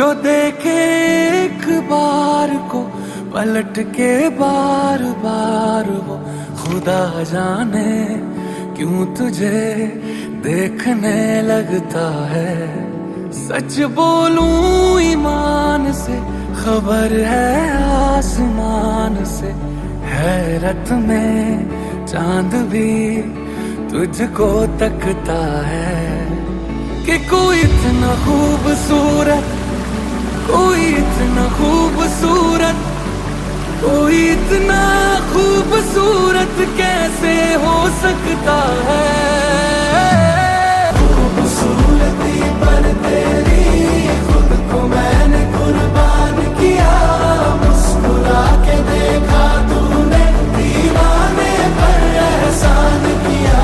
जो देखे एक बार को पलट के बार बार वो खुदा जाने क्यों तुझे देखने लगता है। सच बोलूं ईमान से खबर है आसमान से, हैरत में चांद भी तुझको तकता है कि कोई इतना खूबसूरत, कोई इतना खूबसूरत, कोई इतना खूबसूरत कैसे हो सकता है। खूबसूरती पर तेरी खुद को मैंने कुर्बान किया, मुस्कुरा के देखा तूने दीवाने पर एहसान किया।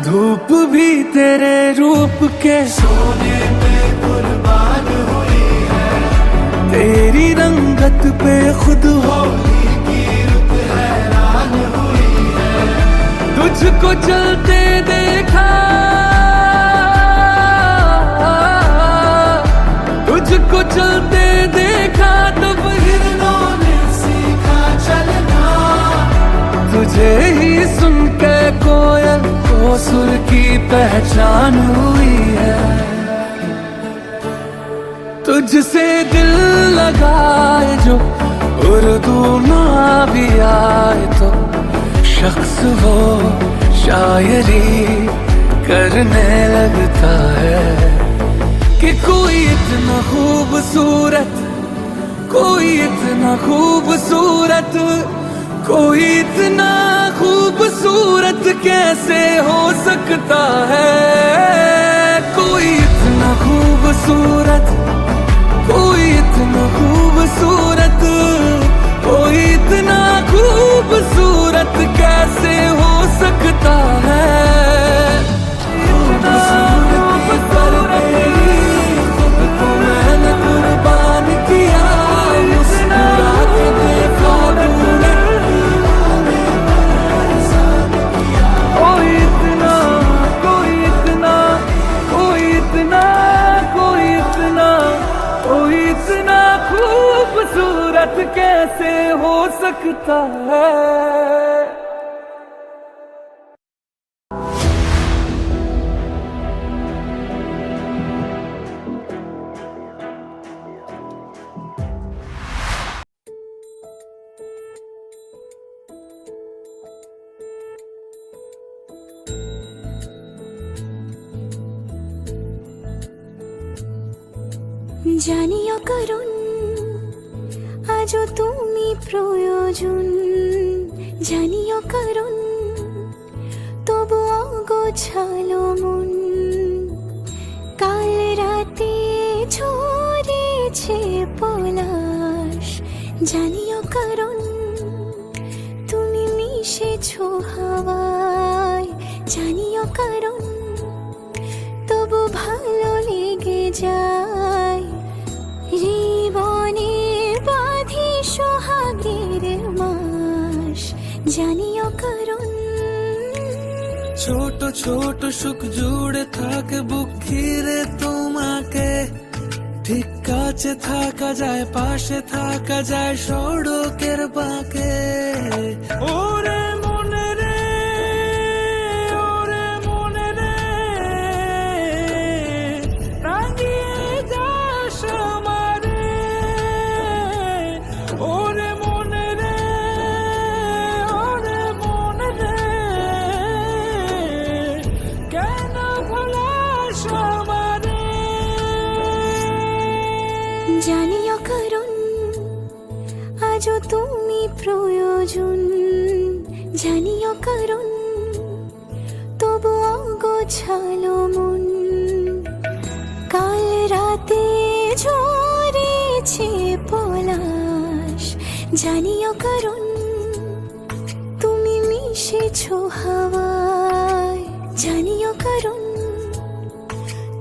धूप भी तेरे रूप के सोने पे कुर्बान हुई है, तेरी रंगत पे खुद होली की रुत हैरान हुई है। तुझको चलते देखा, तुझको चलते देखा तब हिरणों ने सीखा चलना। तुझे ही सुन के कोयल को सुर की पहचान हुई है। तुझसे दिल लगाए जो उर्दू ना भी आए तो शख्स वो शायरी करने लगता है कि कोई इतना खूबसूरत, कोई इतना खूबसूरत, कोई इतना खूबसूरत कैसे हो सकता है। कोई इतना खूबसूरत, कोई इतना खूबसूरत, कोई इतना खूबसूरत कैसे हो सकता है। खुद को मैंने कुर्बान किया, मुस्कुरा के देखा तूने। कोई इतना, कोई इतना, कोई इतना, कोई इतना, कोई इतना खूबसूरत कैसे हो सकता है। জানিও কারণ আজও তুমি প্রয়োজন, জানিও কারণ তবু অগোছালো মন। কাল রাতে ঝরেছে পলাশ, জানিও কারণ তুমি মিশেছো হাওয়ায়। জানিও কারণ তবু ভালো লেগে যায়, জীবনে বাঁধি সোহাগের মাস। জানিও কারণ ছোট ছোট সুখ জুড়ে থাকে বুক ঘিরে তোমাকে, ঠিক কাছে থাকা যায়, পাশে থাকা যায় সড়কের বাঁকে। ওরে মনে রে, ওরে মনে রে, রাঙিয়ে যাস আমারে। ওরে মনে রে, ওরে মনে রে, কেন ভোলাস আমারে। জানিও কারণ আজও তুমি প্রয়োজন, জানিও কারণ তবু অগোছালো মন। কাল রাতে ঝরেছে পলাশ, জানিও কারণ তুমি মিশেছো হাওয়ায়, জানিও কারণ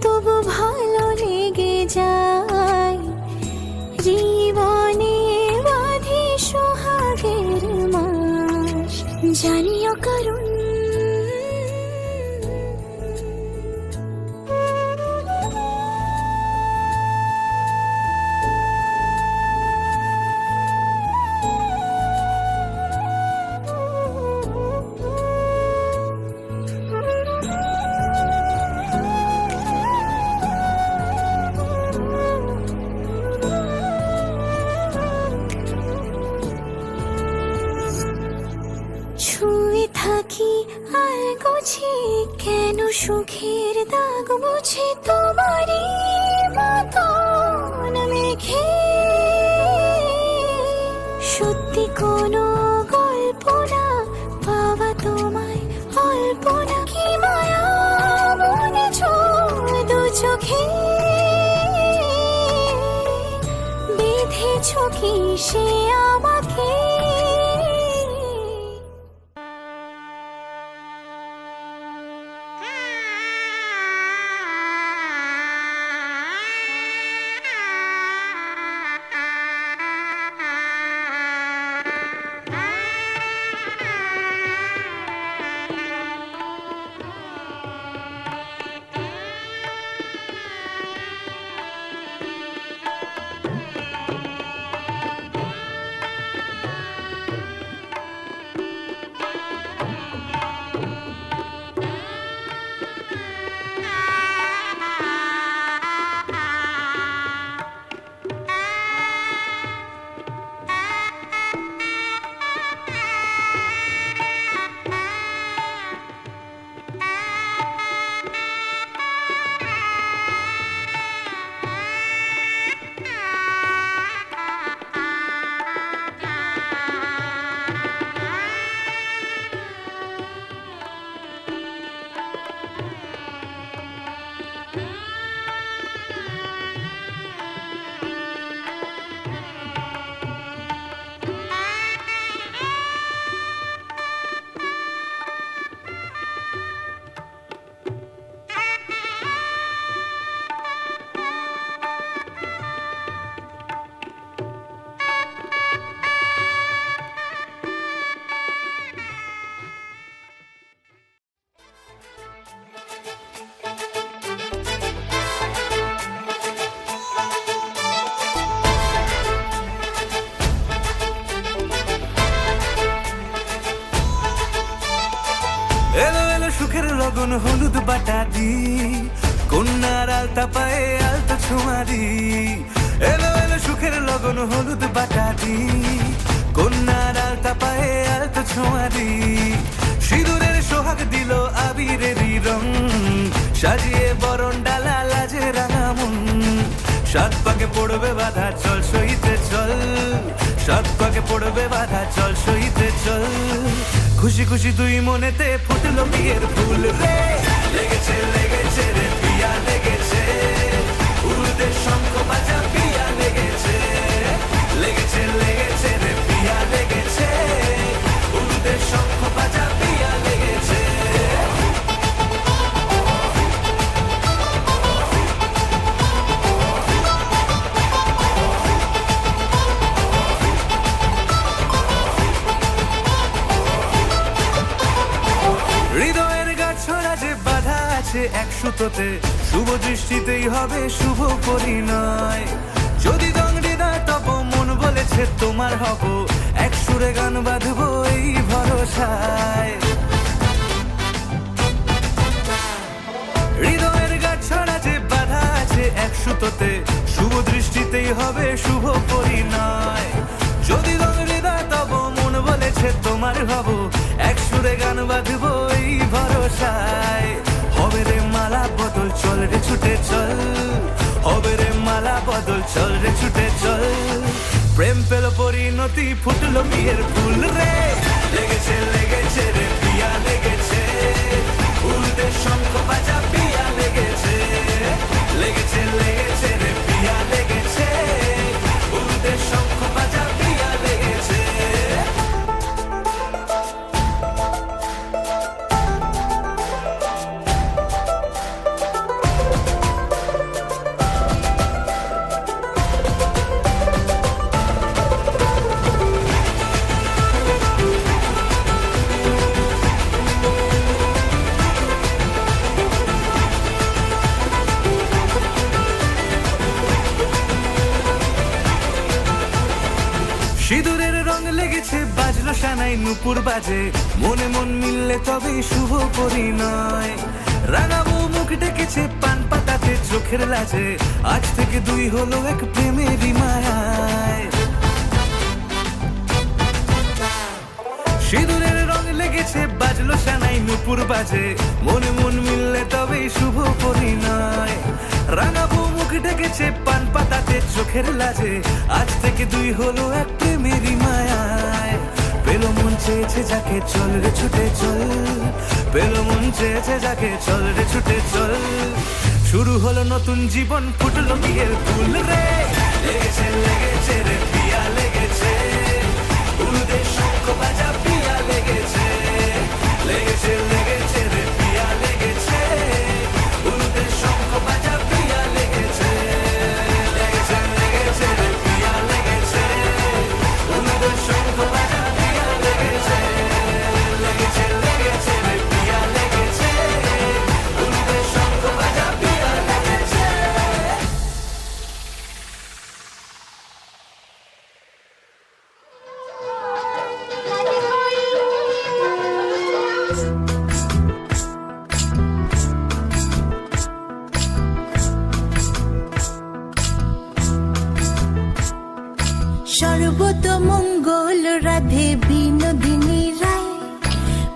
তবু ভালো লেগে যায়। জীবনে বাঁধি সোহাগের মাস, জানিও কারণ ছুঁয়ে থাকি আর গোছি কেন সুখের দাগ বুঝি তোমারই মতন মেঘে। সত্যি কোনো গল্প না পাওয়া তোমায় অল্প না, কি মায়া মনে দু চোখে বেঁধেছ কি সে আমাকে। এলো এলো সুখের লগন হলুদ বাটা দি, কন্যার আলতা পায়ে আলতা ছোঁয়া দি। এলো এলো সুখের লগন হলুদ বাটা দি, কন্যার আলতা পায়ে আলতা ছোঁয়া দি। সিঁদুরের সোহাগ দিল আবিরেরই রং, সাজিয়ে বরণ ডালা লাজে রাঙা মন। সাত পাকে পড়বে বাধা চল সইতে চল, সাত পাকে পড়বে বাধা চল সইতে চল। খুশি খুশি দুই মনেতে ফুটলো বিয়ের ফুল রে, লেগেছে লেগেছে রে পিয়া লেগেছে, উলুদের শঙ্খ বাজা পিয়া লেগেছে, লেগেছে লেগেছে রে পিয়া লেগেছে, উলুদের শঙ্খ বাজা পিয়া লেগেছে। হৃদয়ের গাছড়া যে বাধা আছে এক সুতোতে, শুভ দৃষ্টিতেই হবে শুভ পরিণয়। যদি দংড়ি দেয় তব মন বলেছে তোমার হব, এক সুরে গান বাঁধবো এই ভরসায়। হৃদয়ের গাছড়া যে বাধা আছে এক সুতোতে, শুভ দৃষ্টিতেই হবে শুভ পরিণয়। যদি দংড়ি দেয় তব মন বলেছে তোমার হব, এক সুরে গান বাঁধবো এই ভরসায়। হবে রে মালা বদল চল রে ছুটে চল, হবে রে মালা বদল চল রে ছুটে চল। প্রেম পেল পরিণতি ফুটলো বিয়ের ফুল রে, লেগেছে লেগেছে রে পিয়া লেগেছে, উলুদের শঙ্খ বাজা পিয়া লেগেছে, লেগেছে লেগেছে রে পিয়া লেগেছে, উলুদের শঙ্খ বাজা পিয়া লেগেছে। নুপুর বাজে, মনে মন মিললে তবেই শুভ পরিণয়। রাঙাবো মুখ ডেকেছে পান পাতাতে চোখের লাজে, আজ থেকে দুই হলো এক প্রেমেরই মায়ায়। সিঁদুরের রং লেগেছে বাজলো সানাই নুপুর বাজে, মনে মন মিললে তবেই শুভ পরিণয়। রাঙাবো মুখ ডেকেছে পান পাতাতে চোখের লাজে, আজ থেকে দুই হলো এক প্রেমেরই মায়ায়। পেলো মন চেয়েছে যাকে চল রে ছুটে চল, পেলো মন চেয়েছে যাকে চল রে ছুটে চল। শুরু হলো নতুন জীবন, ফুটলো বিয়ের ফুল রে। লেগেছে লেগেছে রে পিয়া লেগেছে, উলুদের শঙ্খ বাজা পিয়া লেগেছে। লেগেছে লেগেছে রে পিয়া লেগেছে, উলুদের শঙ্খ বাজা পিয়া লেগেছে। লেগেছে লেগেছে রে পিয়া লেগেছে, উলুদের শঙ্খ বাজা পিয়া লেগেছে। লেগেছে লেগেছে রে পিয়া লেগেছে, উলুদের শঙ্খ বাজা পিয়া লেগেছে। সর্বতমঙ্গল রাধে বিনোদিনী রায়,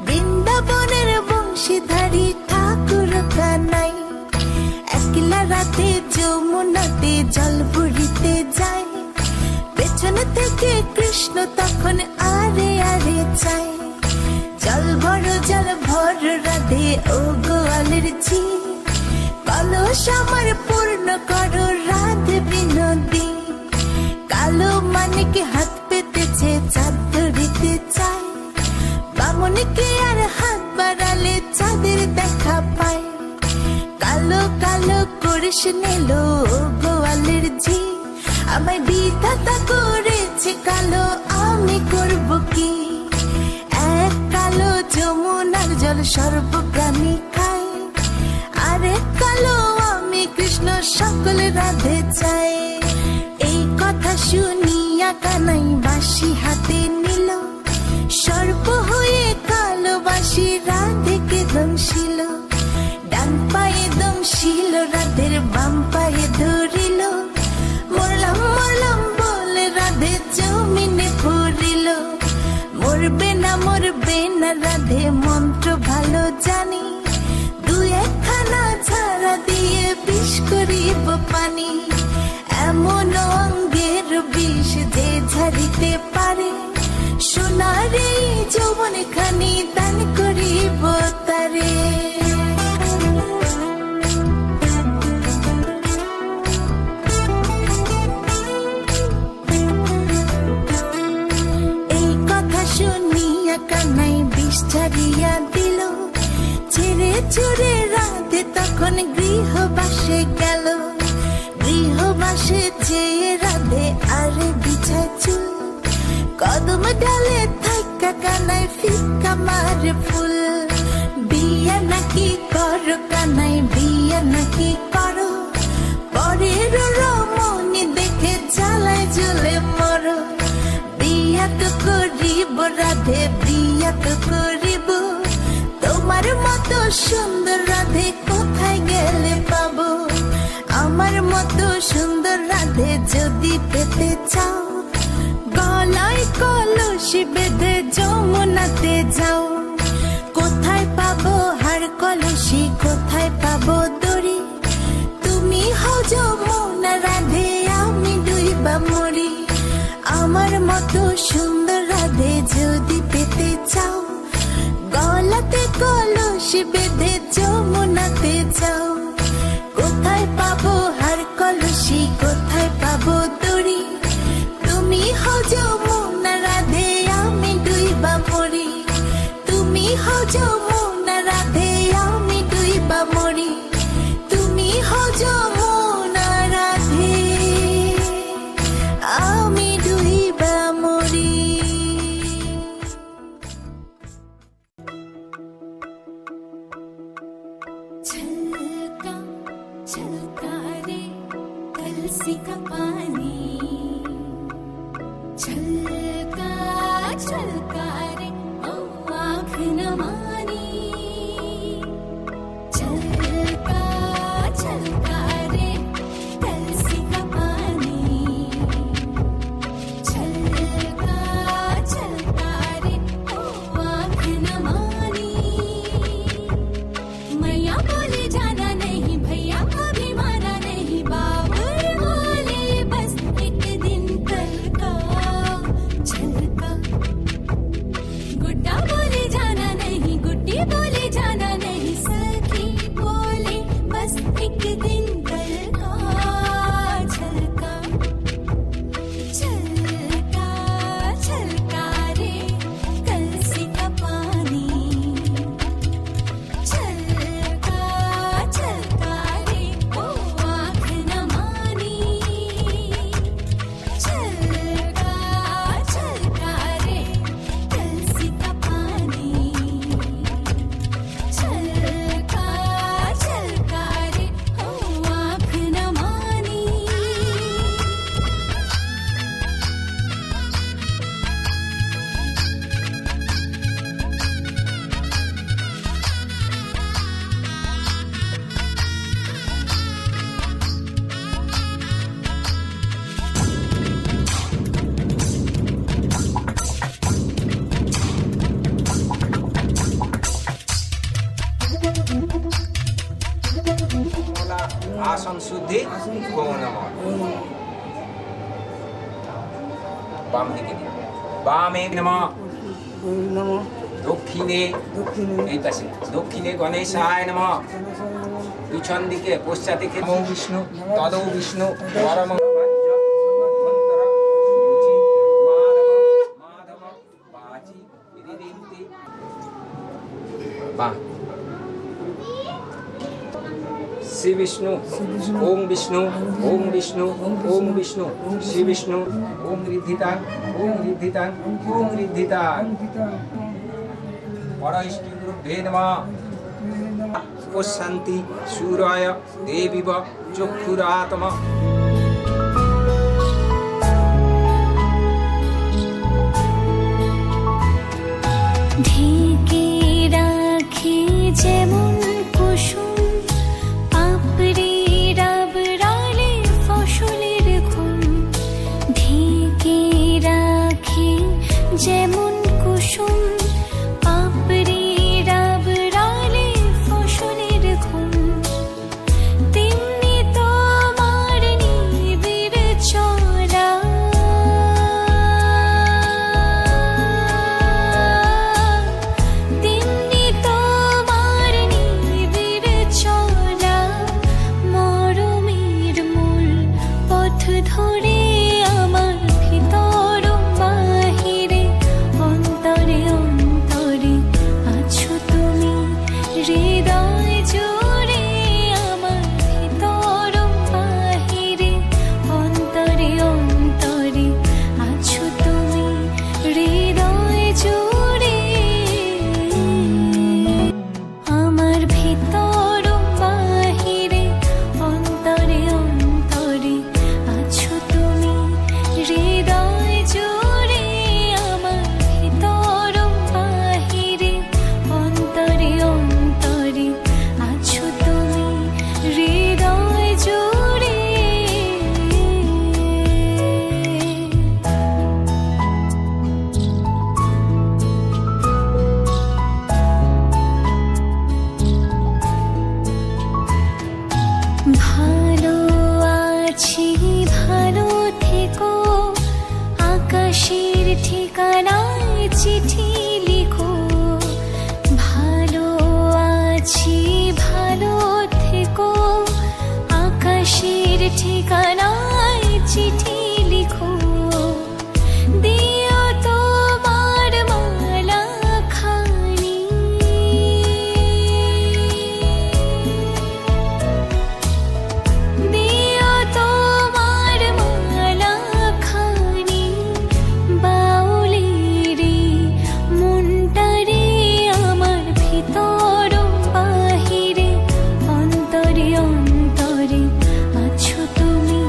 বৃন্দাবনের বংশীধারী ঠাকুর কানাই। একলা রাতে যমুনাতে জল ভরিতে যায়, পেছন থেকে কৃষ্ণ তখন আরে আরে চায়। জল ভর রাধে ও গোয়ালের ঝি, কলস আমার পূর্ণ করো রাধে বিনোদী। কালো মানিক হাত পেতেছে চাঁদ ধরিতে চায়, বামনকে আর হাত বাড়ালে চাঁদের দেখা পায়। কালো কালো করিস নিলো গোয়ালের ঝি, আমায় বিধাতা করেছে কালো, আমি করব কি? এক কালো যমুনার জল সর্বপ্রাণী খায়, আরেক কালো আমি কৃষ্ণ সকল রাধে চাই। এই কথা শুনিয়া কানাই বাঁশি হাতে নিল, সর্প হয়ে কালো বাঁশি রাধেকে দংশিল। ডান পায়ে দংশিল রাধের বাম পায়ে ধরিল, মরলাম মরলাম বলে রাধে জমিনে পড়িল। মরবে না রাধে মন্ত্র ভালো জানি, দু একখানা ঝাড়া দিয়ে বিষ করিব পানি। এমন অঙ্গের বিষ যে ঝাড়িতে পারে, সোনার এই যৌবন খানি দান করিব তারে। এই কথা শুনিয়া কানাই বিষ ঝাড়িয়া দিল, ছেড়ে ছুড়ে রাধে তখন গৃহবাসে গেল। গৃহবাসে চেয়ে রাধে আরে বিছায় চুল, কদম ডালে থাকা কানাই ফিকা মারে ফুল। বিয়া নাকি করো কানাই বিয়া নাকি করো, পরের রমণী দেখে জ্বালায় জ্বলে মরো। বিয়া তো করিব রাধে বিয়া তো করিব, তোমার মতো সুন্দর রাধে কোথায় গেলে পাবো? আমার মতো সুন্দর রাধে যদি পেতে চাও, গলায় কলসি বেঁধে যমুনাতে যাও। কোথায় পাবো হার কলসি, কোথায় পাবো দড়ি? তুমি হও যমুনা রাধে, আমি ডুইবা মরি। আমার মতো সুন্দর রাধে যদি পেতে চাও, গলাতে কলসি বেঁধে যমুনাতে যাও। কোথায় পাবো হার কলসি, কোথায় পাবো দড়ি? তুমি হও যমুনা রাধে, আমি ডুইবা মরি। তুমি হও যমুনা রাধে, আমি ডুইবা মরি। তুমি হও যমুনা রাধে, আমি ডুইবা মরি। छलका छलका रे कलसी का पानी, छलका छलका रे আসন শুদ্ধি ওম নমঃ। বাম দিকে দিন। বামে নমঃ। দক্ষিণে এই পাশে দক্ষিণে গণেশায় নমঃ। পিছন দিকে পশ্চাৎ দিকে নমো বিষ্ণু তদৌ বিষ্ণু পরম শ্রী বিষ্ণু ওম বিষ্ণু ওম বিষ্ণু ওম বিষ্ণু শ্রী বিষ্ণু ওম ঋদ্ধিতাং ওম ঋদ্ধিতাং ওম ঋদ্ধিতাং। পরৈষ্ণী গুরুভ্যে নমঃ। শান্তি সূরায় দেবীব চক্ষুরাতম। ঢেকে রাখি যেমন কুসুম পাপড়ি ডাবরালে ফসলের ঘুম। ঢেকে রাখি যেমন কুসুম পাপড়ি ডাবরালে ফসলের ঘুম। তেমনি তোমার নিবিড় চলা তেমনি তোমার নিবিড় চলা মরমের মূল পথ ধরে আমার ভিতর বাহিরে অন্তরে অন্তরে আছো তুমি হৃদয় জুড়ে আমার ভিতর বাহিরে অন্তরে অন্তরে আছো তুমি হৃদয় জুড়ে আমার ভিতর বাহিরে অন্তরে অন্তরে আছো তুমি হৃদয় জুড়ে আমার ভিতর বাহিরে অন্তরে অন্তরে আছো তুমি হৃদয় জুড়ে। ভালো আছি ভালো থেকো আকাশের ঠিকানায় চিঠি লিখো। ভালো আছি ভালো থেকো আকাশের ঠিকানায় চিঠি লিখো। দিও তোমার মালা খানি দিও তোমার মালা খানি বাউলেরে মনটারে আমার ভিতর বাহিরে অন্তরে অন্তরে আছো তুমি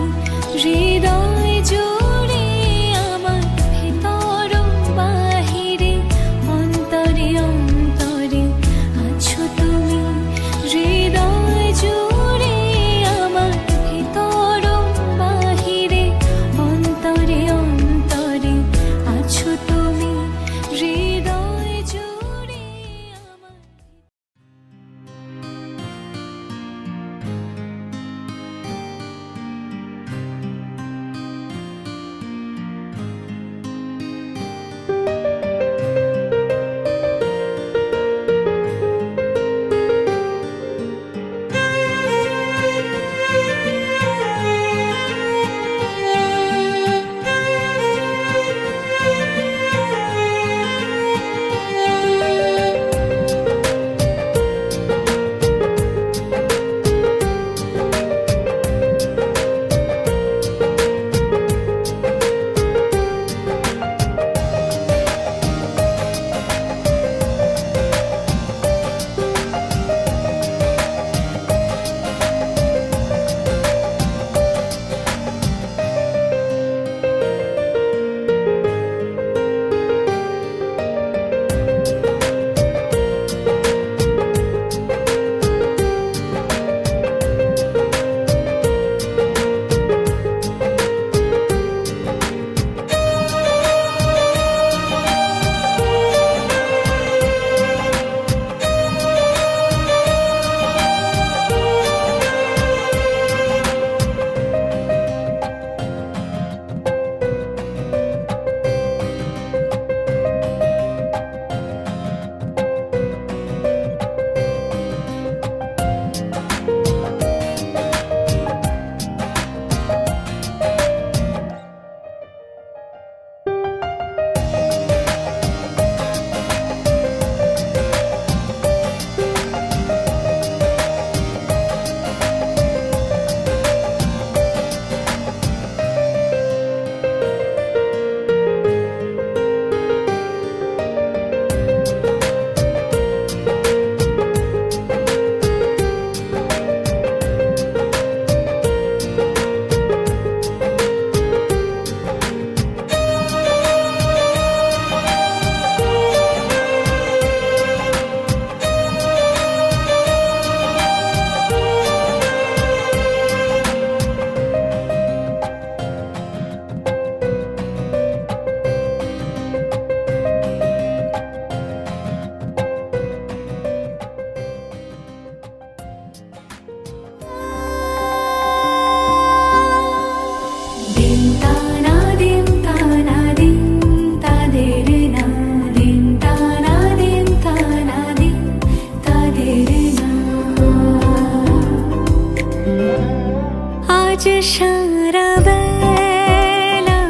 সারা বেলা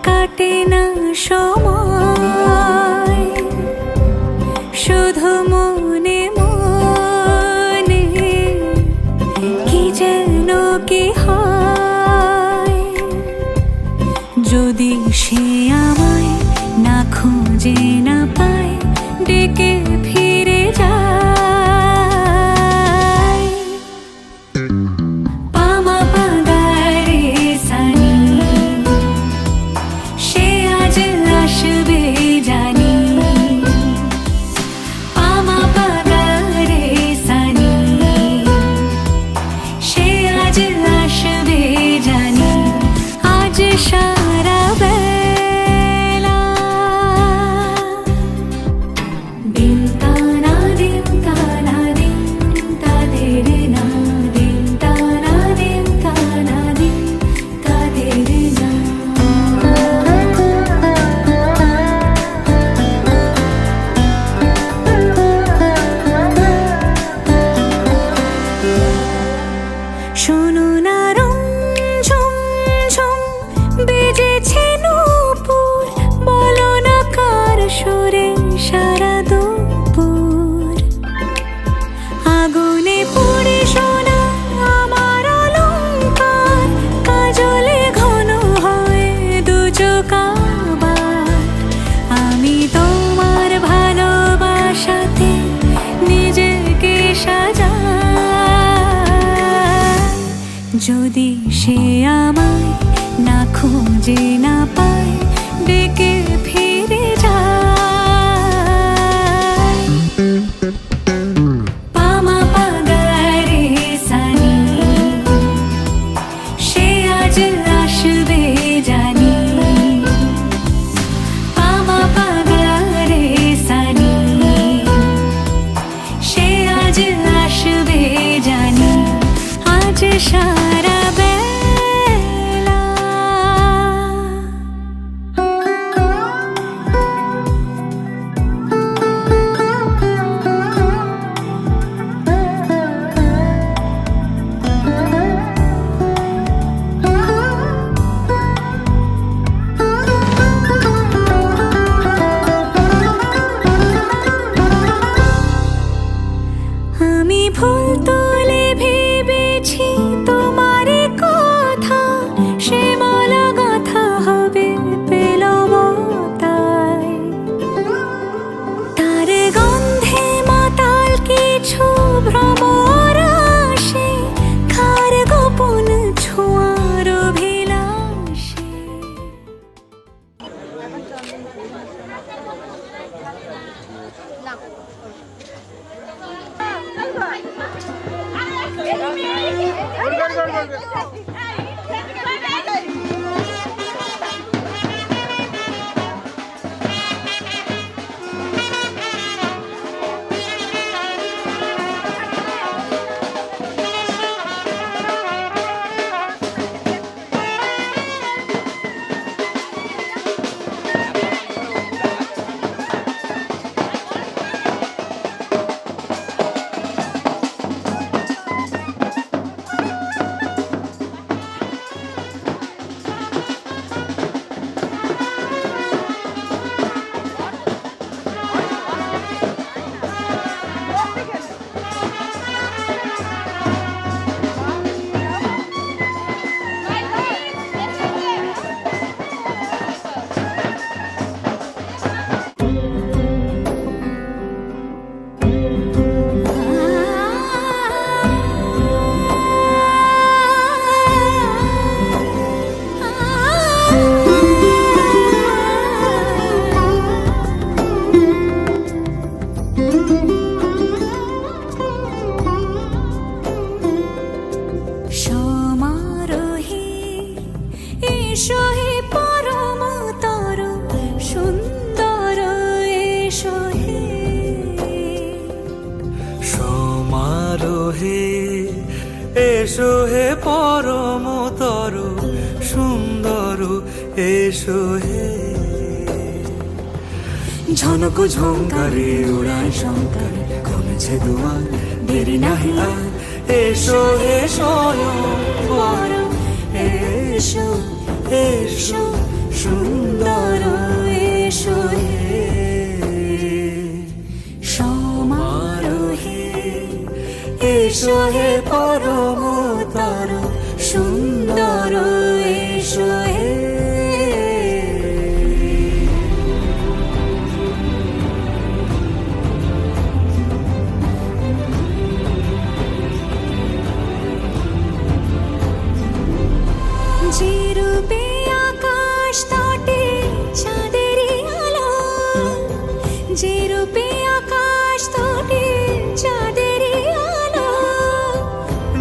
কাটে না সময়, শুধু মনে মনে কি যেন কি হয়। যদি সে আমায় না খুঁজে না পায়, ডেকে ফিরে যায়। পামা পাগারে সানি, সে আজ আসবে জানি। পামা পাগারে সানি, সে আজ আসবে জানি। আজ সারা বেলা দিন তানা দিন তানা দিন তাদের না, দিন তানা দিন তানা দিন তাদের না। শোনো না রং ঝুম ঝুম বেজেছে নূপুর, বলো না কার সুরে সারা দুপুর। আগুনে পুড়ে সোনা আমার অলংকার, কাজলে ঘন হয় দু চোখ আবার। আমি তোমার ভালোবাসাতে নিজেকে সাজাই। যদি সে আমায় না খুঁজে না পায়, ডেকে ফিরে যায়। পামা পাগারে সানি, সে আজ আসবে জানি। পামা পাগারে সানি, সে আজ আসবে জানি। আজ সারা বেলা আমি ভুল তুলে ভেবেছি তোমার কথা, সে মালা গাথা হবে পেলাম তাই। তার গন্ধে মাতাল কিছু ভ্রমর আসে, কার গোপন ছোঁয়ার অভিলাষে। সমারোহে এসো হে পরম তর সুন্দর, এসো হে। সমারোহে এসো হে পরমতর সুন্দর, এসো হে। ঝনক ঝঙ্কারে ওড়ায় শঙ্কার, কমেছে দুয়ার দেরি নাহি আর, এসো এসো পরম, এসো এসো সুন্দর, এসো হে সমারোহে, এসো হে পরমতর সুন্দর, এসো হে। যে রূপে আকাশ তটে চাঁদেরই আলো, যে রূপে আকাশ তটে চাঁদেরই আলো,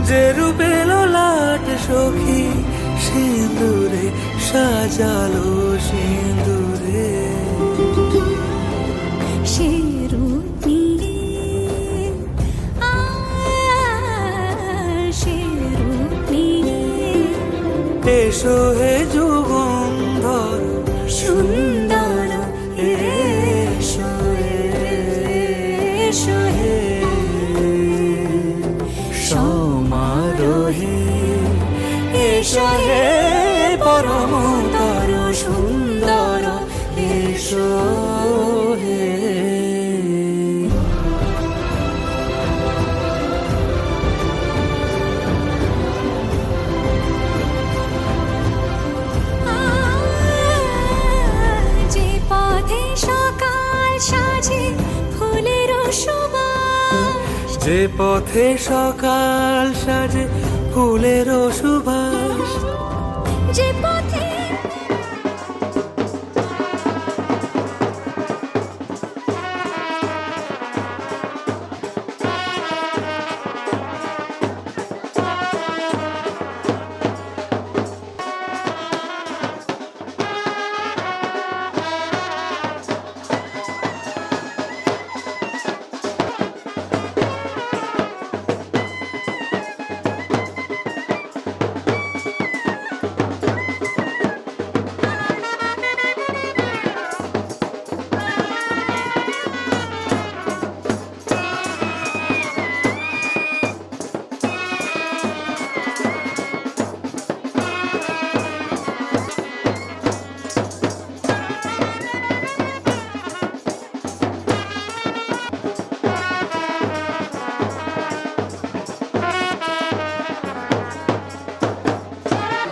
যে রূপে ললাট সখী সিঁদুরে সাজালো সিঁদুরে, সে রূপ নিয়ে সে রূপ নিয়ে, এসো হে যুগন্ধর সুন্দর, এসো এসো হে সমারোহে, এসো হে পরমতর সুন্দর, এসো হে। যে পথে সকাল সাজে ফুলের সুবাস, যে পথে সকাল সাজে ফুলের সুবাস, যে পথে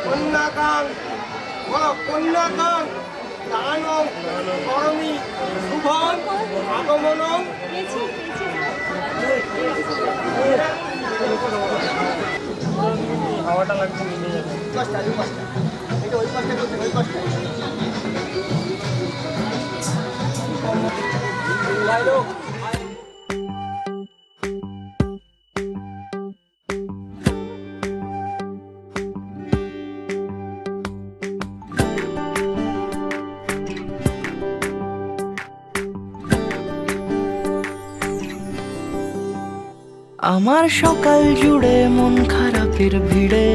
কন্যাকাং কন্যাকাং দানং করমি শুভং আগমনং। হাওয়াটা লাগছে নিয়ে যাবে এটা ওই পাশে করতে ওই পাশে আমার সকাল জুড়ে মন খারাপের ভিড়ে,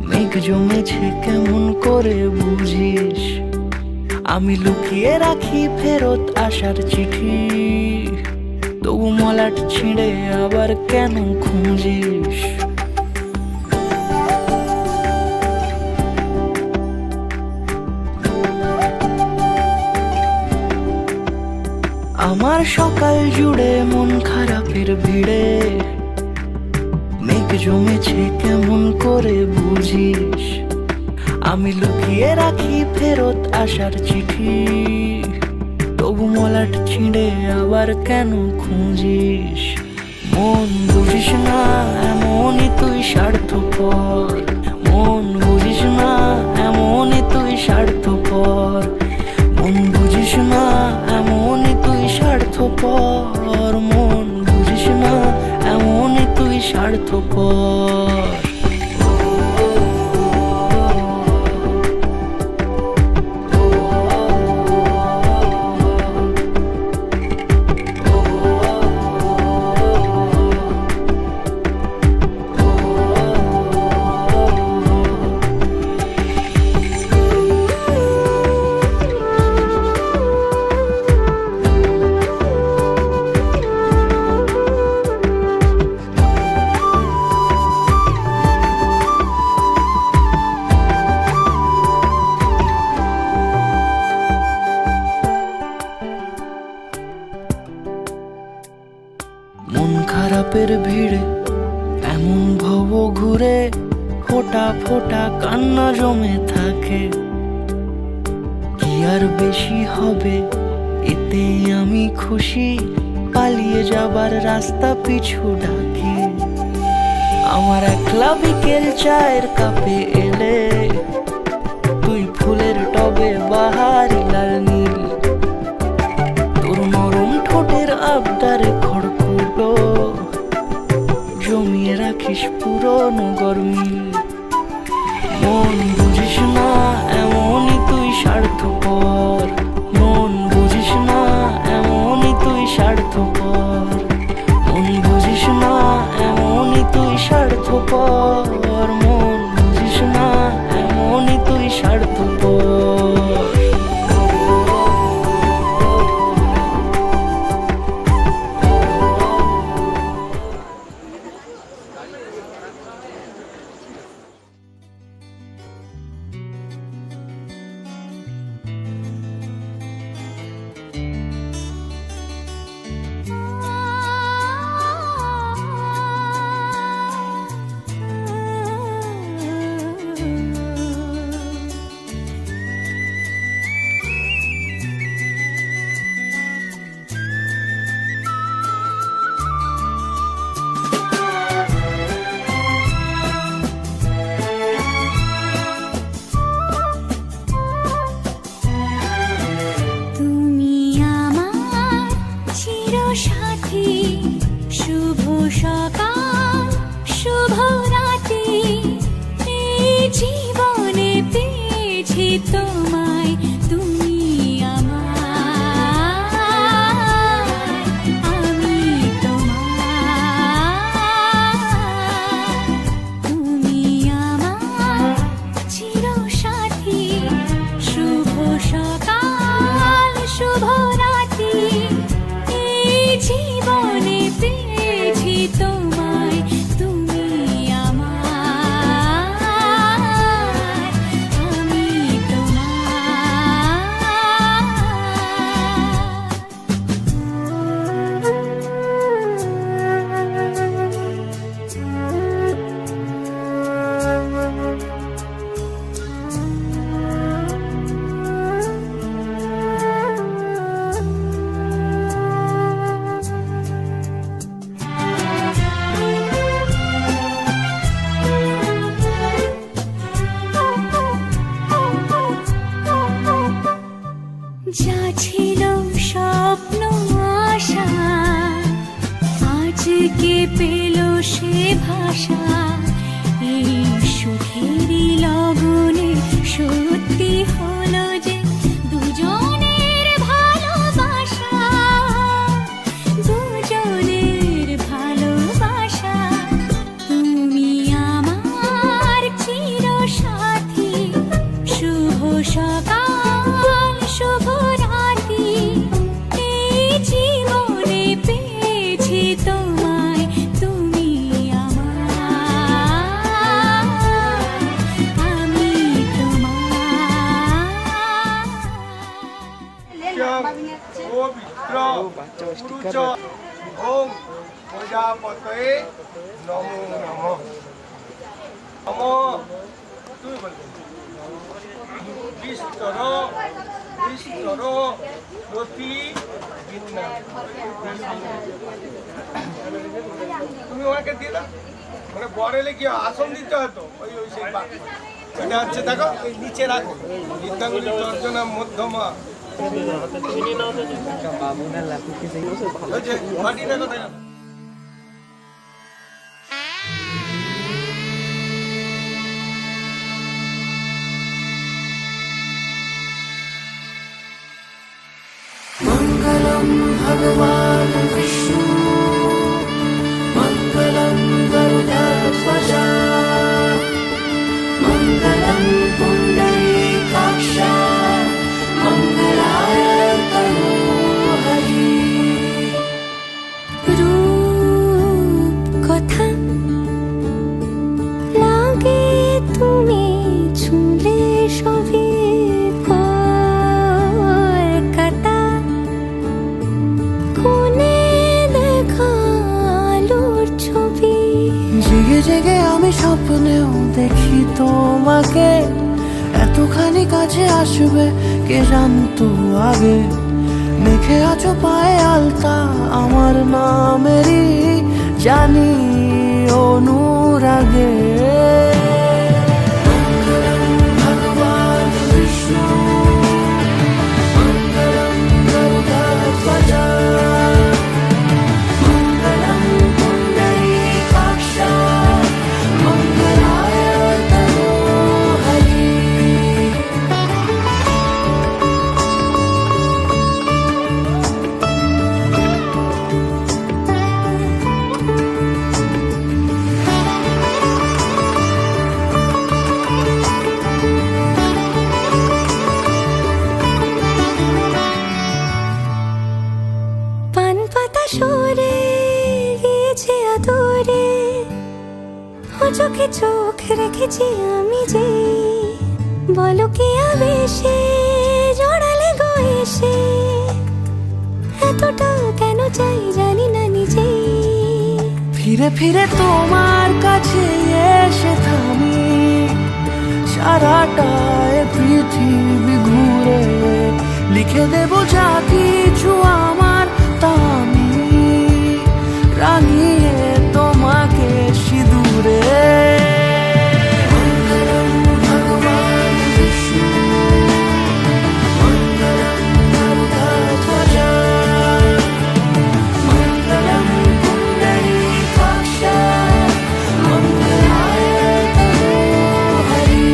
মেঘ জমেছে কেমন করে বুঝিস, আমি লুকিয়ে রাখি ফেরত আসার চিঠি, তবু মলাট ছিঁড়ে আবার কেন খুঁজিস। আমার সকাল জুড়ে মন খারাপের ভিড়ে, মেঘ জমেছে কেমন করে বুঝিস, আমি লুকিয়ে রাখি ফেরত আসার চিঠি, তবু মলাট ছিঁড়ে আবার কেন খুঁজিস। মন বুঝিস না এমনই তুই স্বার্থপর, মন বুঝিস না এমনই তুই স্বার্থপর, মন বুঝিস না এমনই তুই স্বার্থপর, মন বুঝিস না এমনই তুই স্বার্থপর। মন খারাপের ভিড়ে এমন ভব ঘুরে ফোঁটা ফোঁটা কান্না জমে থাকে। কি আর বেশি হবে, এতে আমি খুশি, পালিয়ে যাবার রাস্তা পিছু ডাকি। আমার একলা বিকেল চায়ের কাপে এলে তুই ফুলের টবে বাহারি লাল নীল, তোর নরম ঠোঁটের আবদারে খড়কুটো জমিয়ে রাখিস পুরনো গরমিল। মন বুঝিস না এমনই তুই স্বার্থপর, মন বুঝিস না এমনই তুই স্বার্থপর, মন বুঝিস না এমনই তুই স্বার্থপর, মন বুঝিস না এমনই তুই স্বার্থপর। তুমি আমার চিরসাথী, শুভ সকাল শুভ রাতি, এই জীবনে পেয়েছি তোমায়, তুমি আমার, আমি তোমার। তুমি আমার চিরসাথী, শুভ সকাল শুভ রাতি, এই জীবনে পেয়েছি তোমায়, তুমি আমার, আমি যা ছিল স্বপ্ন আশা, আজকে পেল সে ভাষা, এই সুখেরই লগনে সত্যি হলো যে দুজনের ভালোবাসা, দুজনের ভালোবাসা। তুমি আমার চিরসাথী, শুভ সকাল শুভ রাতি, এই জীবনে পেয়েছি তোমায়, তুমি আমার, আমি তোমার। পবিত্র ওম প্রজাপতয়ে নমো নমঃ। নমঃ তুমি বলবে বিস্তর বিস্তর রতি বিন্না। তুমি ওনাকে দিয়ে দাও, মানে বর এলে কি আসন দিতে হতো, ওই ওই সেই বাক্য এটা হচ্ছে, দেখো এই নিচে রাখো, বিদ্যাঙ্গুলি তর্জনা মধ্যমা। ওই যে মাটিটা কোথায় গেল? मङ्गलं भगवान् विष्णु, मङ्गलं गरुडध्वजा, मङ्गलं पुण्डरीकाक्षा, मङ्गलाय तनोहरि। রূপ কথা লাগে তুমি ছুঁলে সবে কলকাতা, কোন জেগে আমি স্বপ্নেও দেখি তোমাকে, এতখানি কাছে আসবে কে জানতো আগে। মেখে আছো পায়ে আলতা আমার নামেরই, জানি অনুরাগে। মঙ্গলম ভগবান বিষ্ণু, মঙ্গলম গরুড়ধ্বজ, মঙ্গলম পুণ্ডরীকাক্ষ, মঙ্গলায় তনূহরি। পান পাতা সরে গিয়েছে আদরে, ও চোখে চোখ রেখেছি আমি যে, বলো কি আবেশে জড়ালে গো এসে, এতটা কেন চাই জানি না নিজে। ফিরে ফিরে তোমার কাছে এসে থামি, সারাটা এ পৃথিবী ঘুরে লিখে দেব যা কিছু আমার, তা আমি রাঙিয়ে তোমাকে সিঁদুরে। মঙ্গলম ভগবান বিষ্ণু, মঙ্গলম গরুড়ধ্বজ, মঙ্গলম পুণ্ডরীকাক্ষ, মঙ্গলায় তনূহরি।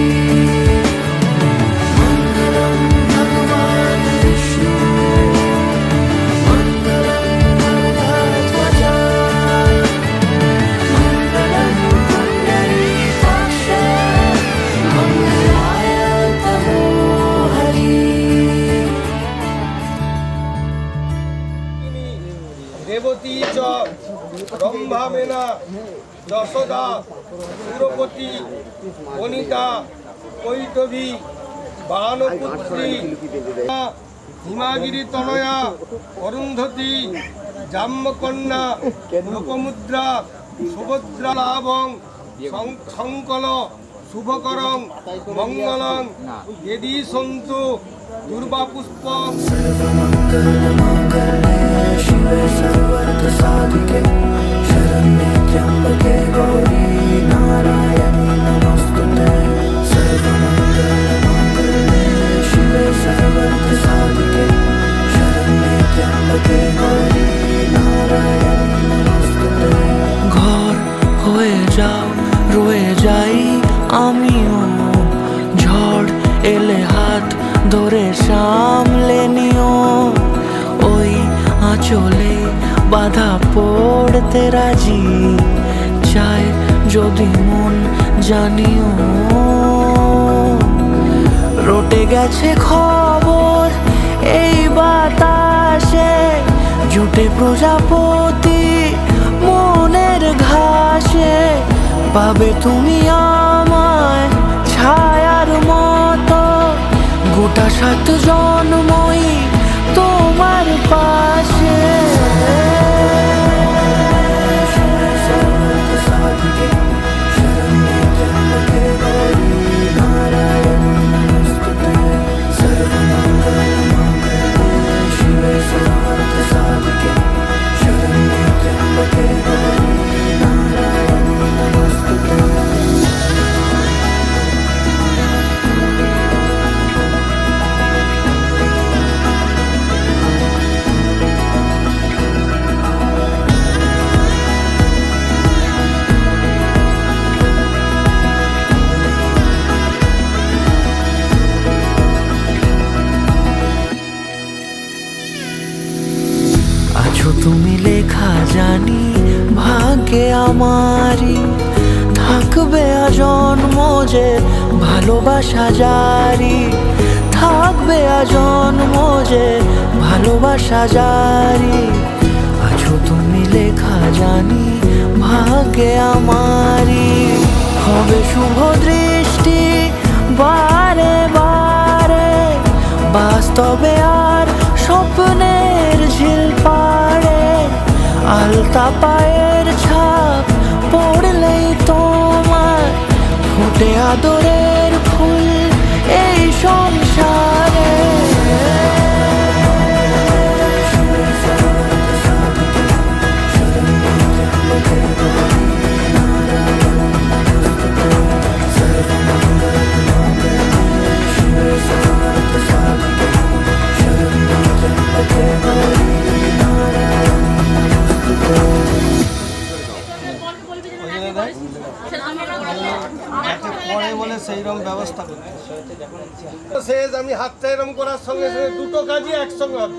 মঙ্গলম ভগবান বিষ্ণু, মঙ্গলম গরুড়ধ্বজ, মঙ্গলম পুণ্ডরীকাক্ষ, মঙ্গলায় তনূহরি। দেবতী চ ব্রহ্মা মেনা যশোদা সুরপতি বনিতা কৈতবী বানপুত্রী হিমাগিরি তনয়া অরুন্ধতী জাম্যকন্যা লোকমুদ্রা সুভদ্রা লাভং সংকল শুভকরং মঙ্গলং यदि সন্তু দুর্বাপুষ্পং। शिवे सर्वार्थ साधिके शरण्ये त्र्यंबके गौरी नारायणी नमोस्तुते। सर्वमंगलमांगल्ये शिवे सर्वार्थ साधिके शरण्ये त्र्यंबके गौरी नारायणी नमोस्तुते। ঘর হয়ে যাও রয়ে যাই আমিও, ঝড় এলে হাত ধরে সামলে নিও। ওই আঁচলে বাধা পড়তে রাজি, চাই যদি মন জানিও। রটে গেছে খবর এই বাতাসে, জুটে প্রজাপতি মনের ঘাসে। পাবে তুমি আমায় ছায়ার মতো, গোটা 7 জন্মই তোমার পাশে। আছো তুমি লেখা জানি ভাগ্যে আমারই, থাকবে আজন্ম যে ভালোবাসা জারি। থাকবে আজন্ম যে ভালোবাসা জারি। আছো তুমি লেখা জানি ভাগ্যে আমারই, হবে শুভ দৃষ্টি বারে বারে, বাস্তবে আর স্বপ্নের ঝিল পাড়ে। আলতা পায়ের ছাপ পড়লেই তো ফোটে আদরের ফুল এই সংসারে। পরে বলে সেইরকম ব্যবস্থা করতে শেষ। আমি হাতটা এরকম করার সঙ্গে সঙ্গে দুটো কাজই একসঙ্গে হবে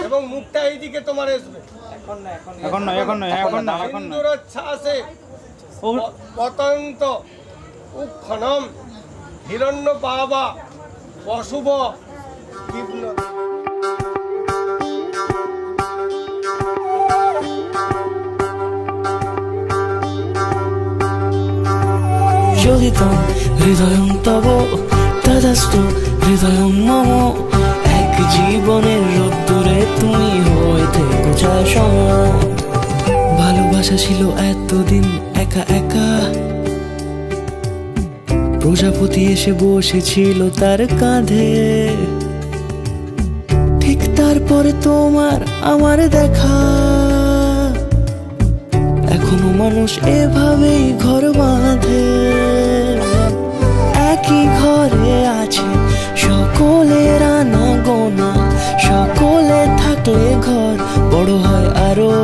এবং মুখটা এইদিকে তোমার আসবে। ইন্দুরচ্ছ্বাসে পতন্ত উক্ষণম হিরণ্য পাবা অশুভ বিঘ্ন। যোগিতম হৃদয়ং তব তদস্তু হৃদয়ং মম। এক জীবনের রোদ্দুরে তুমি হইতে বোঝায় সম। ভালোবাসা ছিল এতদিন একা একা, প্রজাপতি এসে বসেছিল তার কাঁধে। ঠিক তারপরে তোমার আমার দেখা, এখনো মানুষ এভাবেই ঘর বাঁধে। একই ঘরে আছে সকলের আনা গোনা, সকলে থাকলে ঘর বড় হয় আরো।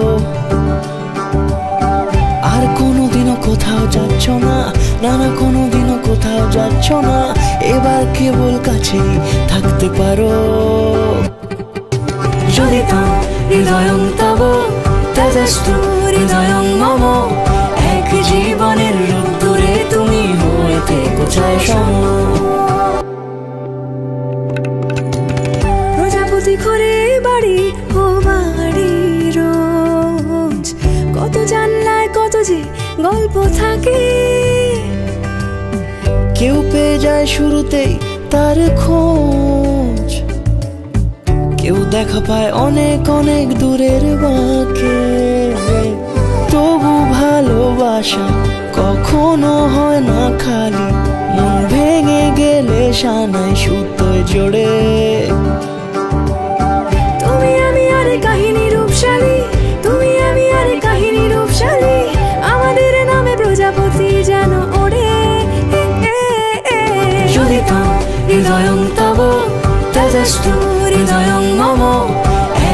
আর কোনোদিনও কোথাও যাচ্ছ না, নানা কোনোদিনও কোথাও যাচ্ছ না, এবার কেবল কাছেই থাকতে পারো। যদি তাম হৃদয়ং তব তদস্তু হৃদয়ং মম। এক জীবনের রোদ্দুরে তুমি হইতে কোথায় সম। প্রজাপতি ঘরে বাড়ি ও বাড়ি রোজ, কত জানলায় কত যে গল্প থাকে। কেউ পেয়ে যায় শুরুতেই তার খোঁজ, কেউ দেখা পায় অনেক অনেক দূরের বাঁকে। তবু ভালোবাসা কখনো হয় না খালি, মন ভেঙে গেলে সানাই সুতোয় জোড়ে। তুমি আমি আর কাহিনী রূপশালী, তুমি আমি আর কাহিনী রূপশালী, আমাদের নামে প্রজাপতি যেন ওড়ে। যদি তাম হৃদয়ং তব তদস্তু হৃদয়ং মম।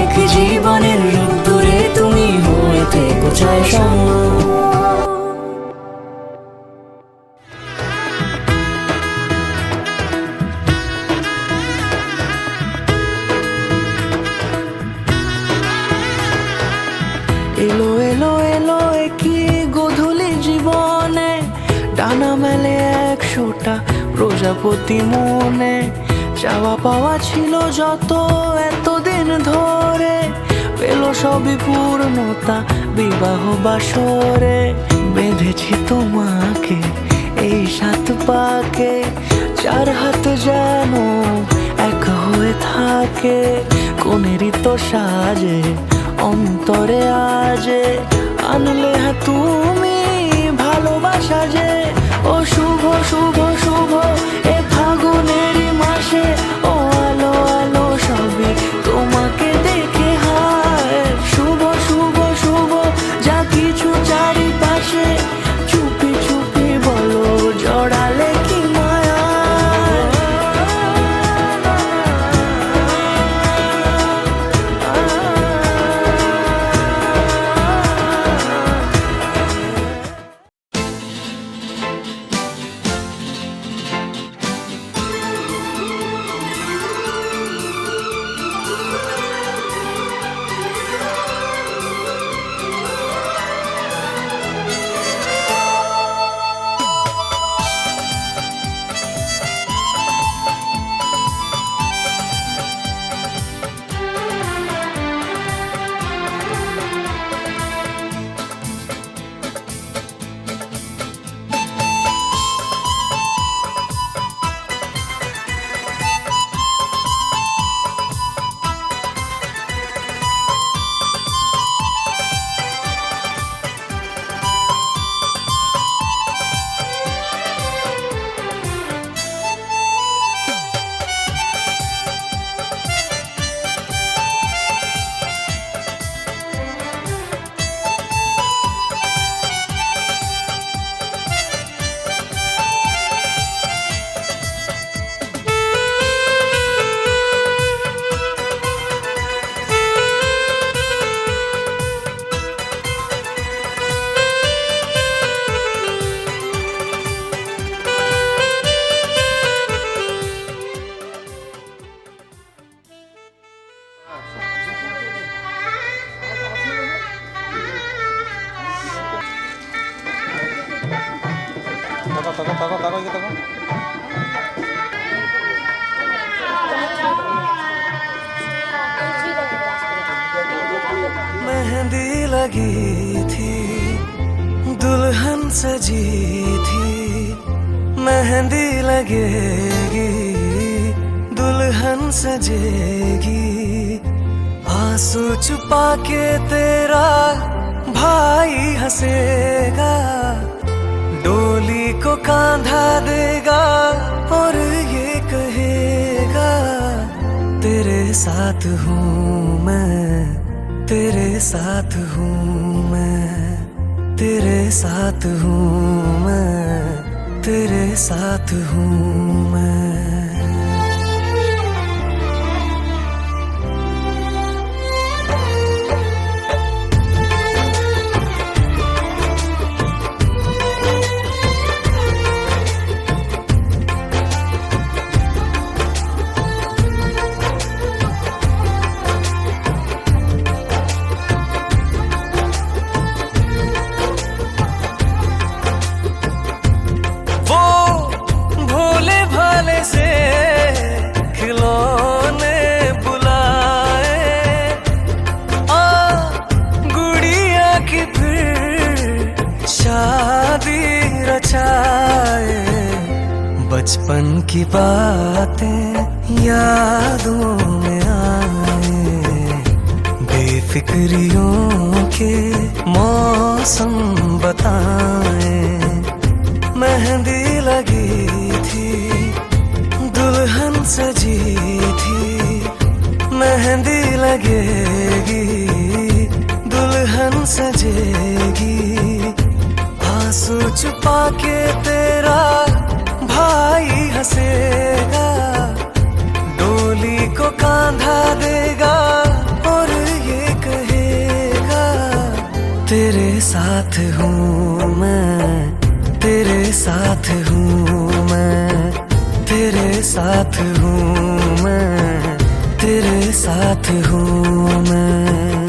এক জীবনের রোদ্দুরে তুমি হইতে কোথায় সম। এলো এলো এলো কি গোধূলি জীবনে, ডানা মেলে 100টা প্রজাপতি মনে। চাওয়া পাওয়া ছিল যত এতদিন ধরে, পেল সবই পূর্ণতা বিবাহ বাসরে। বেঁধেছি তোমাকে এই 7 পাকে, 4 হাত যেন এক হয়ে থাকে। কোনেরই তো সাজে অন্তরে আজে, আনলে হ্যাঁ তুমি ভালোবাসা যে। ও শুভ শুভ শুভ এ ফাগুনেরই মাসে, ও আলো আলো সবই তোমাকে দেখে হায়। শুভ শুভ শুভ যা কিছু চারিপাশে, চুপি চুপি বলো জড়ালে কি মায়া। मेहंदी लगी थी दुल्हन सजी थी मेहंदी लगेगी दुल्हन सजेगी आंसू छुपा के तेरा भाई हंसेगा डोली को कांधा देगा और ये कहेगा तेरे साथ हूँ मैं तेरे साथ हूँ मैं तेरे साथ हूँ मैं तेरे साथ हूँ मैं बचपन की बातें यादों में आए बेफिक्रियों के मौसम बताए मेहंदी लगी थी दुल्हन सजी थी मेहंदी लगेगी दुल्हन सजेगी आंसू छुपा के तेरा भाई हंसेगा डोली को कांधा देगा और ये कहेगा तेरे साथ हूँ मैं तेरे साथ हूँ मैं तेरे साथ हूँ मैं तेरे साथ हूँ मैं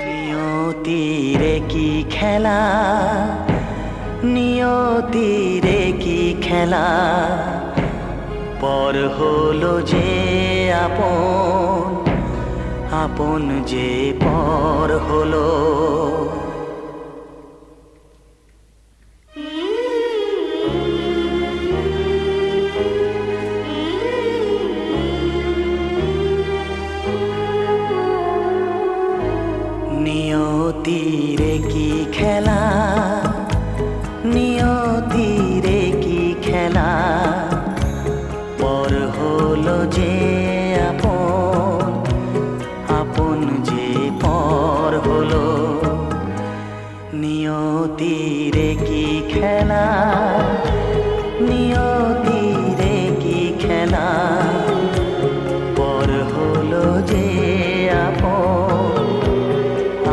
নিয়তিরে কি খেলা নিয়তিরে কি খেলা পর হলো যে আপন আপন যে পর হলো নিয়তিরে কি খেলা নিয়তিরে কি খেলা পর হলো যে আপন আপন যে পর হলো নিয়তিরে কি খেলা নিয়তিরে কি খেলা পর হলো যে আপন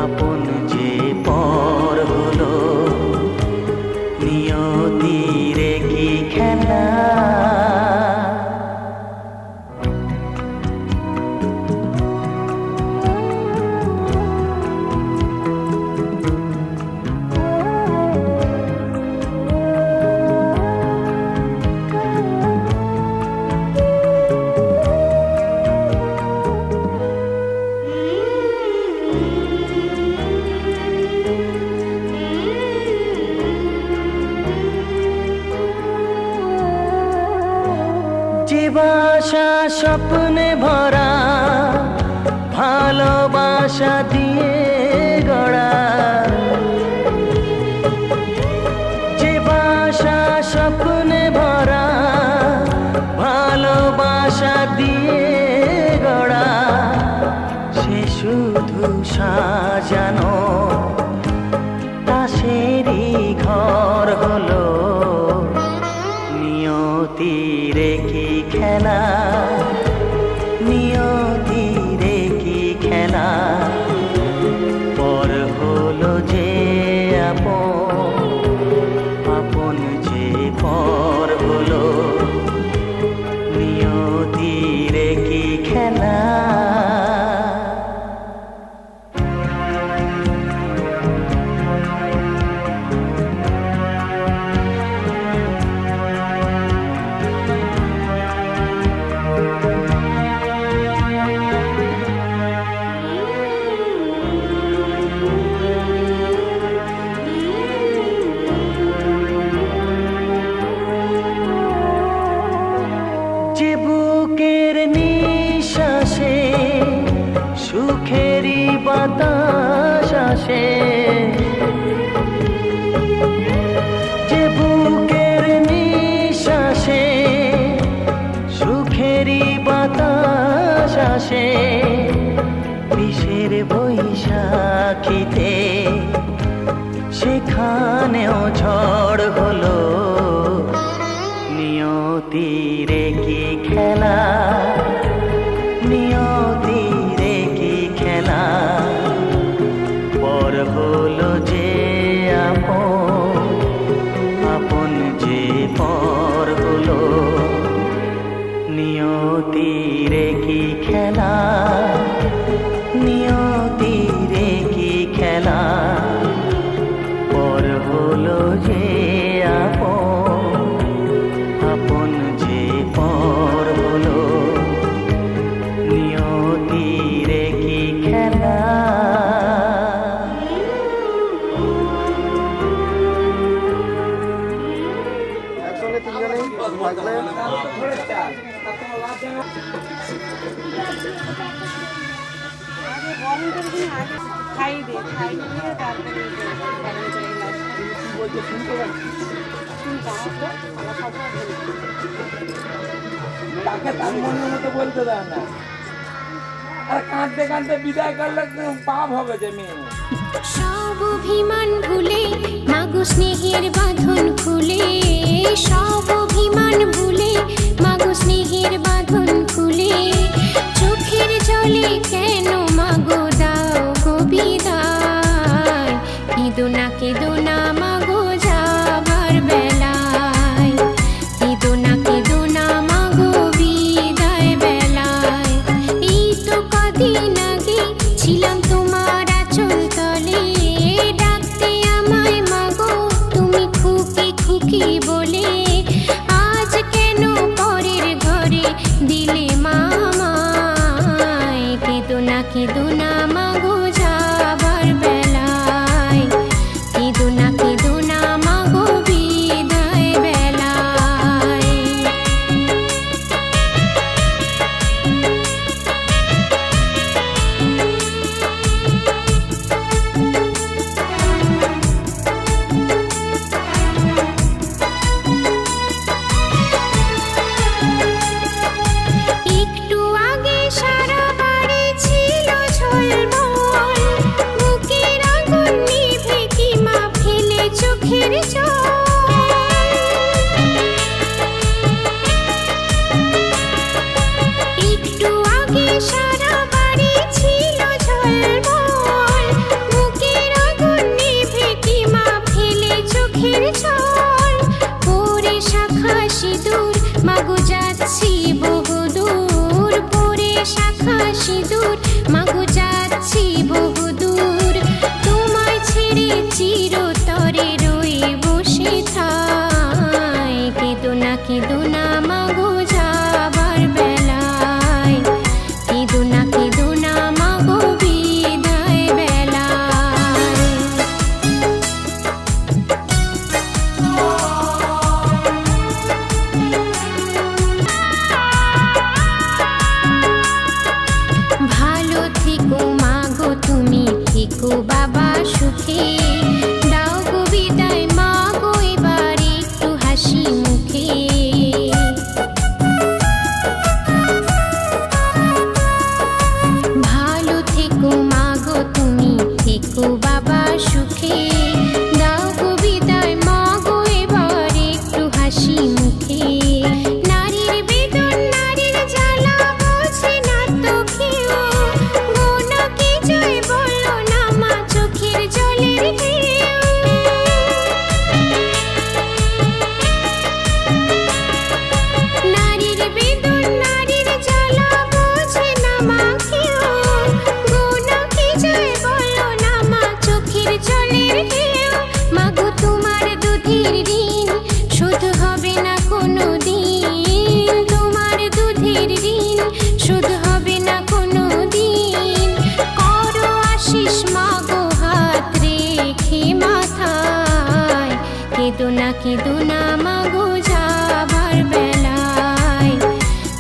আপন যে পর হলো নিয়তিরে কি খেলা জীবাশা স্বপ্নে ভরা ভালোবাসা দিয়ে গড়া যে বাসা স্বপ্নে ভরা, ভালোবাসা দিয়ে গড়া সে শুধু সাজানো তাসেরই ঘর হলো। নিয়তির কি খেলা, নিয়তির কি খেলা, পর হলো যে আপন, আপন যে পর হলো। নিয়তির কি খেলা। যে বুকের নিঃশ্বাসে সুখেরই বাতাস আসে, যে বুকের নিঃশ্বাসে সুখেরই বাতাস আসে, বিষের বৈশাখীতে সেখানেও ঝড় হলো। নিয়তির কি খেলা, নিয়তির কি খেলা, পর হলো যে আপন, আপন যে পর হলো। নিয়তির কি খেলা, নিয়তির কি খেলা, পর হলো যে আপন, আপন যে পর হলো। নিয়তির কি খেলা। একসঙ্গে তিনজনেই থাকবে। তাকে তার মনের মতো বলতে দেয় না, আর কাঁদতে কাঁদতে বিদায় করলে পাপ হবে যে মেয়ে। সব অভিমান ভুলে মাগো স্নেহের বাঁধন খুলে, সব অভিমান ভুলে মাগো স্নেহের বাঁধন খুলে, চোখের জলে কেন মাগো দাও গো বিদায়, কেঁদো না মাগো যাবার বেলায়, কেঁদো না মাগো বিদায় বেলায়। এই তো কদিন আগে ছিলাম তোমার আঁচল তলে, ডাকতে আমায় মাগো তুমি খুকি খুকি বলে, আজ কেন পরের ঘরে দিলে মামায়, কেঁদো না মাগো যাবার বেলায়, কেঁদো না মাগো বিদায় বেলায়। একটু আগে সারা বাড়ি ছিল ঝলমল, বুকের আগুন নিভে কি মা ফেলে চোখের জল। একটু আগে সারা বাড়ি ছিল ঝলমল, বুকের আগুন নিভে কি মা ফেলে চোখের জল। পরে শাখা সিঁদুর মাগো যাচ্ছি বহুদূর, পরে শাখা সিঁদুর মাগো যাচ্ছি বহুদূর, তোমায় ছেড়ে চিরতরে রয়ে বসে থাই, কেঁদো না মাগো যাবার বেলায়, কেঁদো না মাগো বিদায় বেলায়। দিন শোধ হবে না কোনো দিন। করো আশিস মাগো হাত রেখে মাথায়, কেঁদো না মাগো যাবার বেলায়,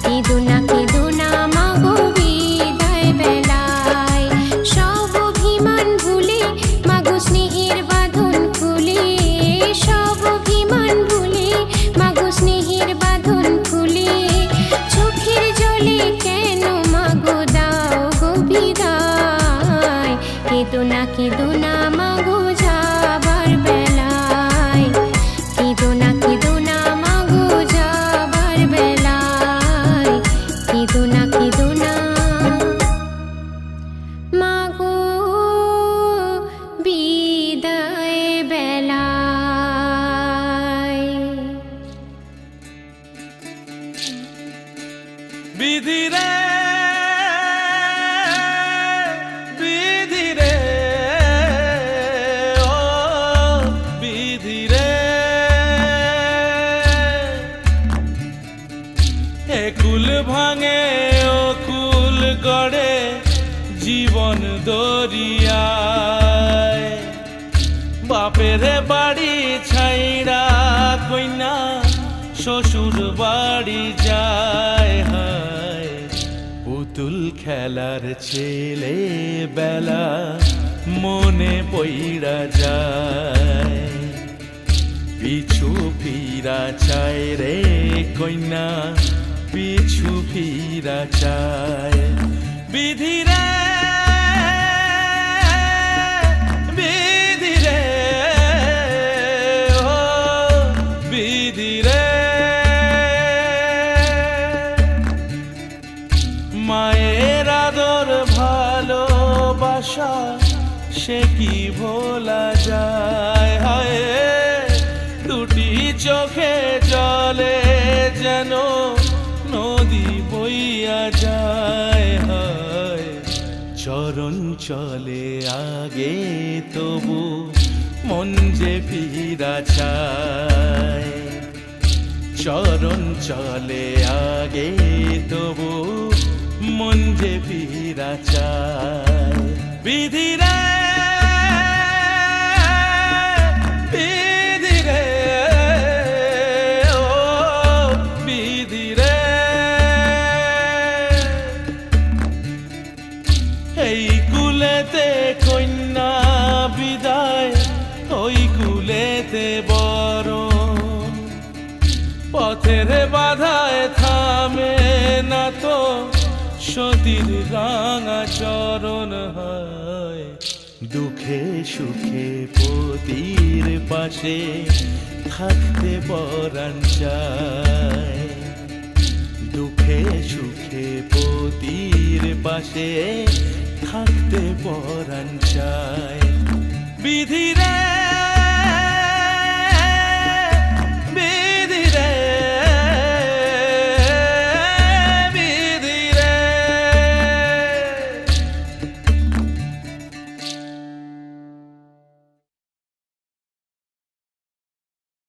কেঁদো না মাগো বিদায় বেলায়। সব অভিমান ভুলে মাগো স্নেহের বাঁধন খুলে, সব অভিমান ভুলে মাগো স্নেহের বাঁধন খুলে। চোখের জলে কেন মাগো দাও গো বিদায়, কেঁদো না মাগো যাবার বেলায়, কেঁদো না মাগো যাবার বেলায়, কেঁদো না মাগো বিদায় বেলায়। বিধি রে বিধি রে ও বিধি রে, এ কুল ভাঙে ও কুল গড়ে জীবন দরিয়ায়। বাপের বাড়ি ছাইড়া কইনা শ্বশুর বাড়ি যায়, হায় পুতুল খেলার ছেলে বেলা মনে পইড়া যায়। পিছু ফিরা চায় রে কইনা, পিছু ফিরা চায়। বিধি রে বিধি রে ও বিধি রে, মায়ের আদর ভালোবাসা সে কি ভোলা যায়, হায় দুটি চোখে জলে যেন নদী বইয়া যায়, হায় চরণ চলে আগে তবু মন যে ফিরা চায়। চরণ চলে আগে তবু মন যে ফিরা চায়। বিধি রে বিধি রে ও বিধি রে, এই কুলেতে কন্যা বিদায়, ওই কুলেতে বরণ। পথের বাধায় থামে না তো সতীর রাঙা চরণ, হয় দুঃখে সুখে পতির পাশে থাকতে পরাণ চায়। দুঃখে সুখে পতির পাশে থাকতে পরাণ চায়। বিধি রে